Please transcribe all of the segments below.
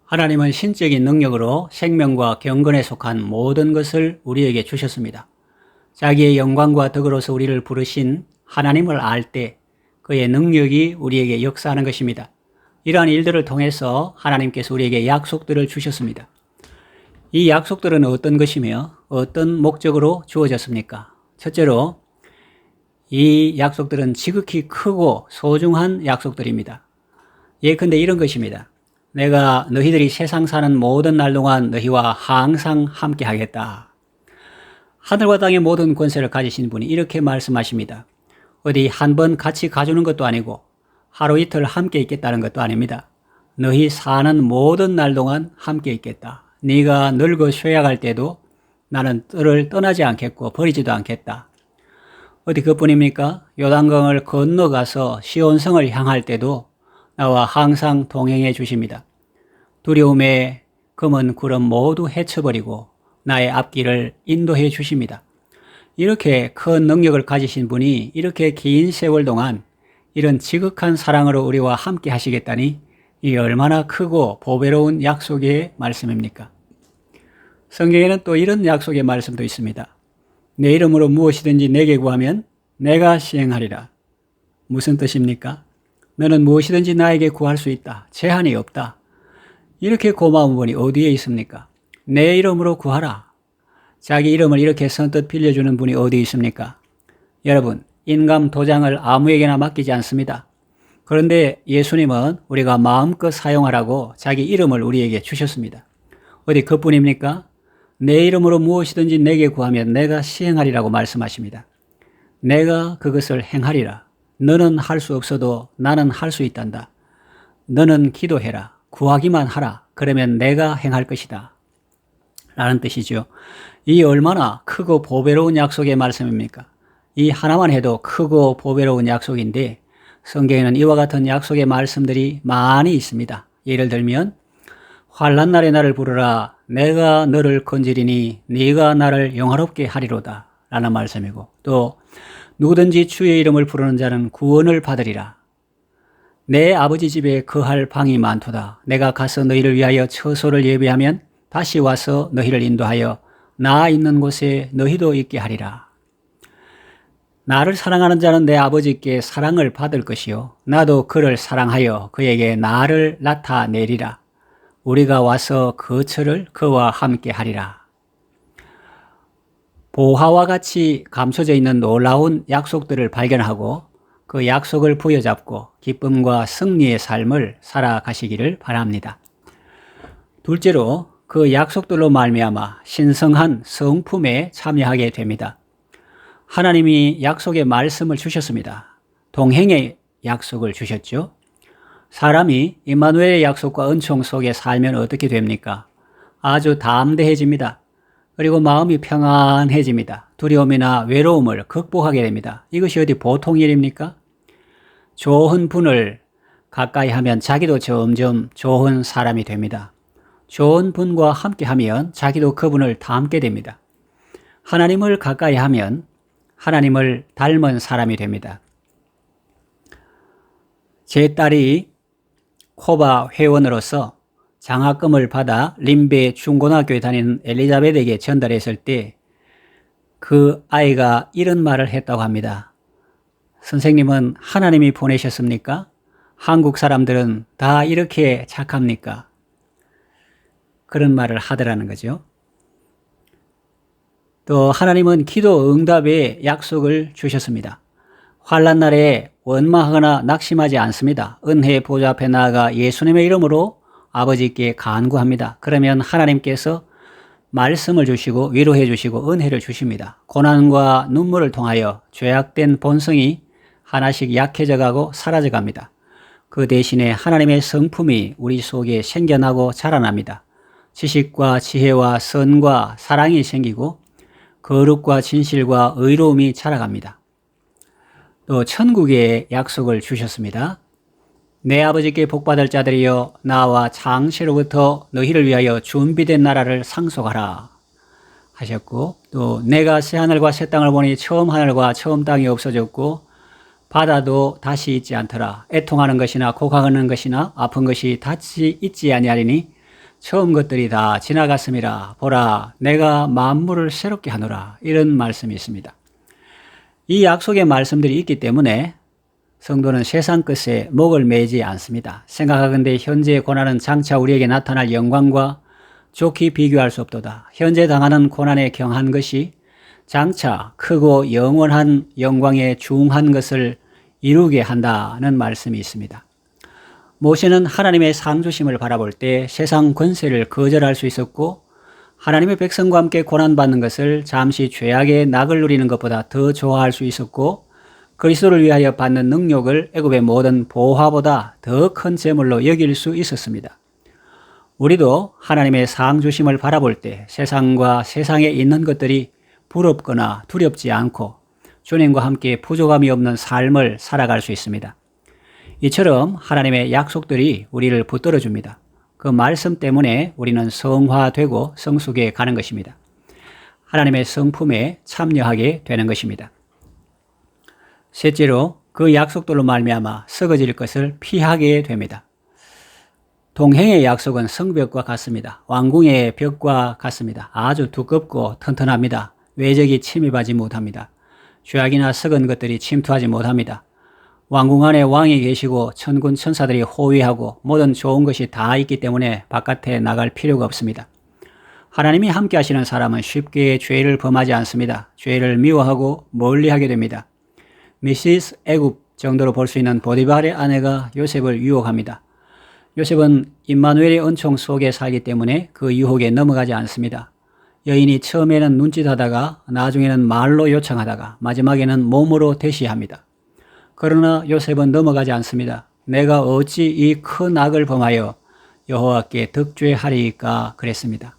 하나님은 신적인 능력으로 생명과 경건에 속한 모든 것을 우리에게 주셨습니다. 자기의 영광과 덕으로서 우리를 부르신 하나님을 알 때 그의 능력이 우리에게 역사하는 것입니다. 이러한 일들을 통해서 하나님께서 우리에게 약속들을 주셨습니다. 이 약속들은 어떤 것이며 어떤 목적으로 주어졌습니까? 첫째로 이 약속들은 지극히 크고 소중한 약속들입니다. 예컨대 이런 것입니다. 내가 너희들이 세상 사는 모든 날 동안 너희와 항상 함께 하겠다. 하늘과 땅의 모든 권세를 가지신 분이 이렇게 말씀하십니다. 어디 한 번 같이 가주는 것도 아니고 하루 이틀 함께 있겠다는 것도 아닙니다. 너희 사는 모든 날 동안 함께 있겠다. 네가 늙어 쇠약할 때도 나는 뜰을 떠나지 않겠고 버리지도 않겠다. 어디 그뿐입니까? 요단강을 건너가서 시온성을 향할 때도 나와 항상 동행해 주십니다. 두려움에 검은 구름 모두 헤쳐버리고 나의 앞길을 인도해 주십니다. 이렇게 큰 능력을 가지신 분이 이렇게 긴 세월 동안 이런 지극한 사랑으로 우리와 함께 하시겠다니 이 얼마나 크고 보배로운 약속의 말씀입니까? 성경에는 또 이런 약속의 말씀도 있습니다. 내 이름으로 무엇이든지 내게 구하면 내가 시행하리라. 무슨 뜻입니까? 너는 무엇이든지 나에게 구할 수 있다. 제한이 없다. 이렇게 고마운 분이 어디에 있습니까? 내 이름으로 구하라. 자기 이름을 이렇게 선뜻 빌려주는 분이 어디 있습니까? 여러분, 인감 도장을 아무에게나 맡기지 않습니다. 그런데 예수님은 우리가 마음껏 사용하라고 자기 이름을 우리에게 주셨습니다. 어디 그뿐입니까? 내 이름으로 무엇이든지 내게 구하면 내가 시행하리라고 말씀하십니다. 내가 그것을 행하리라. 너는 할 수 없어도 나는 할 수 있단다. 너는 기도해라. 구하기만 하라. 그러면 내가 행할 것이다. 라는 뜻이죠. 이 얼마나 크고 보배로운 약속의 말씀입니까? 이 하나만 해도 크고 보배로운 약속인데 성경에는 이와 같은 약속의 말씀들이 많이 있습니다. 예를 들면 환난 날에 나를 부르라. 내가 너를 건지리니 네가 나를 영화롭게 하리로다. 라는 말씀이고 또 누구든지 주의 이름을 부르는 자는 구원을 받으리라. 내 아버지 집에 거할 방이 많도다. 내가 가서 너희를 위하여 처소를 예비하면 다시 와서 너희를 인도하여 나 있는 곳에 너희도 있게 하리라. 나를 사랑하는 자는 내 아버지께 사랑을 받을 것이요 나도 그를 사랑하여 그에게 나를 나타내리라. 우리가 와서 거처를 그와 함께 하리라. 보화와 같이 감춰져 있는 놀라운 약속들을 발견하고 그 약속을 부여잡고 기쁨과 승리의 삶을 살아가시기를 바랍니다. 둘째로 그 약속들로 말미암아 신성한 성품에 참여하게 됩니다. 하나님이 약속의 말씀을 주셨습니다. 동행의 약속을 주셨죠. 사람이 임마누엘의 약속과 은총 속에 살면 어떻게 됩니까? 아주 담대해집니다. 그리고 마음이 평안해집니다. 두려움이나 외로움을 극복하게 됩니다. 이것이 어디 보통 일입니까? 좋은 분을 가까이 하면 자기도 점점 좋은 사람이 됩니다. 좋은 분과 함께 하면 자기도 그분을 닮게 됩니다. 하나님을 가까이 하면 하나님을 닮은 사람이 됩니다. 제 딸이 코바 회원으로서 장학금을 받아 림베 중고등학교에 다니는 엘리자벳에게 전달했을 때 그 아이가 이런 말을 했다고 합니다. 선생님은 하나님이 보내셨습니까? 한국 사람들은 다 이렇게 착합니까? 그런 말을 하더라는 거죠. 또 하나님은 기도 응답의 약속을 주셨습니다. 환난 날에 원망하거나 낙심하지 않습니다. 은혜의 보좌 앞에 나아가 예수님의 이름으로 아버지께 간구합니다. 그러면 하나님께서 말씀을 주시고 위로해 주시고 은혜를 주십니다. 고난과 눈물을 통하여 죄악된 본성이 하나씩 약해져 가고 사라져 갑니다. 그 대신에 하나님의 성품이 우리 속에 생겨나고 자라납니다. 지식과 지혜와 선과 사랑이 생기고 거룩과 진실과 의로움이 자라갑니다. 또 천국의 약속을 주셨습니다. 내 아버지께 복받을 자들이여 나와 창세로부터 너희를 위하여 준비된 나라를 상속하라 하셨고 또 내가 새하늘과 새 땅을 보니 처음 하늘과 처음 땅이 없어졌고 바다도 다시 있지 않더라. 애통하는 것이나 고강하는 것이나 아픈 것이 다시 있지 아니하리니 처음 것들이 다 지나갔음이라. 보라, 내가 만물을 새롭게 하노라. 이런 말씀이 있습니다. 이 약속의 말씀들이 있기 때문에 성도는 세상 것에 목을 매지 않습니다. 생각하건대 현재의 고난은 장차 우리에게 나타날 영광과 좋게 비교할 수 없도다. 현재 당하는 고난에 경한 것이 장차 크고 영원한 영광에 중한 것을 이루게 한다는 말씀이 있습니다. 모세는 하나님의 상주심을 바라볼 때 세상 권세를 거절할 수 있었고, 하나님의 백성과 함께 고난받는 것을 잠시 죄악의 낙을 누리는 것보다 더 좋아할 수 있었고, 그리스도를 위하여 받는 능력을 애굽의 모든 보화보다 더 큰 재물로 여길 수 있었습니다. 우리도 하나님의 상주심을 바라볼 때 세상과 세상에 있는 것들이 부럽거나 두렵지 않고 주님과 함께 부족함이 없는 삶을 살아갈 수 있습니다. 이처럼 하나님의 약속들이 우리를 붙들어 줍니다. 그 말씀 때문에 우리는 성화되고 성숙해 가는 것입니다. 하나님의 성품에 참여하게 되는 것입니다. 셋째로, 그 약속들로 말미암아 썩어질 것을 피하게 됩니다. 동행의 약속은 성벽과 같습니다. 왕궁의 벽과 같습니다. 아주 두껍고 튼튼합니다. 외적이 침입하지 못합니다. 죄악이나 썩은 것들이 침투하지 못합니다. 왕궁 안에 왕이 계시고 천군 천사들이 호위하고 모든 좋은 것이 다 있기 때문에 바깥에 나갈 필요가 없습니다. 하나님이 함께 하시는 사람은 쉽게 죄를 범하지 않습니다. 죄를 미워하고 멀리하게 됩니다. 미시스 애굽 정도로 볼 수 있는 보디발의 아내가 요셉을 유혹합니다. 요셉은 임마누엘의 은총 속에 살기 때문에 그 유혹에 넘어가지 않습니다. 여인이 처음에는 눈짓하다가 나중에는 말로 요청하다가 마지막에는 몸으로 대시합니다. 그러나 요셉은 넘어가지 않습니다. 내가 어찌 이 큰 악을 범하여 여호와께 득죄하리이까 그랬습니다.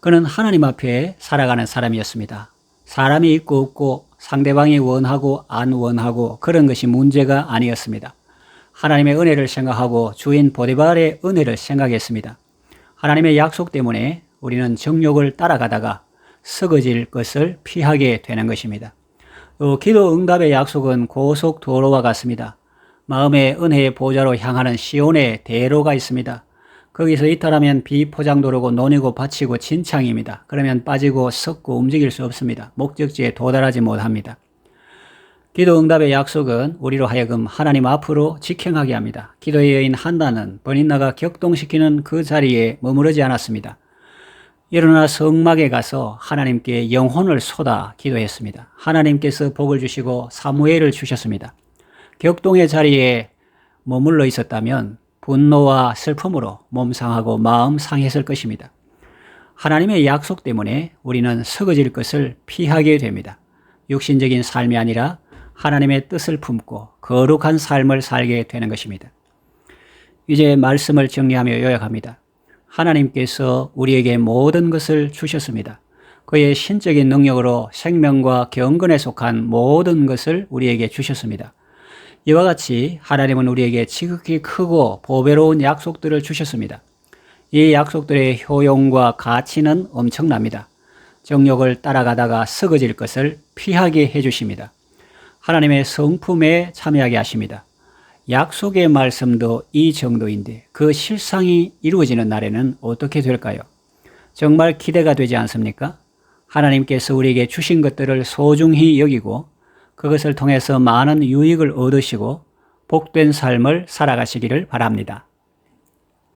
그는 하나님 앞에 살아가는 사람이었습니다. 사람이 있고 없고 상대방이 원하고 안 원하고 그런 것이 문제가 아니었습니다. 하나님의 은혜를 생각하고 주인 보디발의 은혜를 생각했습니다. 하나님의 약속 때문에 우리는 정욕을 따라가다가 썩어질 것을 피하게 되는 것입니다. 또 기도 응답의 약속은 고속도로와 같습니다. 마음의 은혜의 보좌로 향하는 시온의 대로가 있습니다. 거기서 이탈하면 비포장도로고 논이고 밭이고 진창입니다. 그러면 빠지고 썩고 움직일 수 없습니다. 목적지에 도달하지 못합니다. 기도 응답의 약속은 우리로 하여금 하나님 앞으로 직행하게 합니다. 기도의 여인 한나는 버니나가 격동시키는 그 자리에 머무르지 않았습니다. 일어나 성막에 가서 하나님께 영혼을 쏟아 기도했습니다. 하나님께서 복을 주시고 사무엘을 주셨습니다. 격동의 자리에 머물러 있었다면 분노와 슬픔으로 몸 상하고 마음 상했을 것입니다. 하나님의 약속 때문에 우리는 썩어질 것을 피하게 됩니다. 육신적인 삶이 아니라 하나님의 뜻을 품고 거룩한 삶을 살게 되는 것입니다. 이제 말씀을 정리하며 요약합니다. 하나님께서 우리에게 모든 것을 주셨습니다. 그의 신적인 능력으로 생명과 경건에 속한 모든 것을 우리에게 주셨습니다. 이와 같이 하나님은 우리에게 지극히 크고 보배로운 약속들을 주셨습니다. 이 약속들의 효용과 가치는 엄청납니다. 정욕을 따라가다가 썩어질 것을 피하게 해주십니다. 하나님의 성품에 참여하게 하십니다. 약속의 말씀도 이 정도인데 그 실상이 이루어지는 날에는 어떻게 될까요? 정말 기대가 되지 않습니까? 하나님께서 우리에게 주신 것들을 소중히 여기고 그것을 통해서 많은 유익을 얻으시고 복된 삶을 살아가시기를 바랍니다.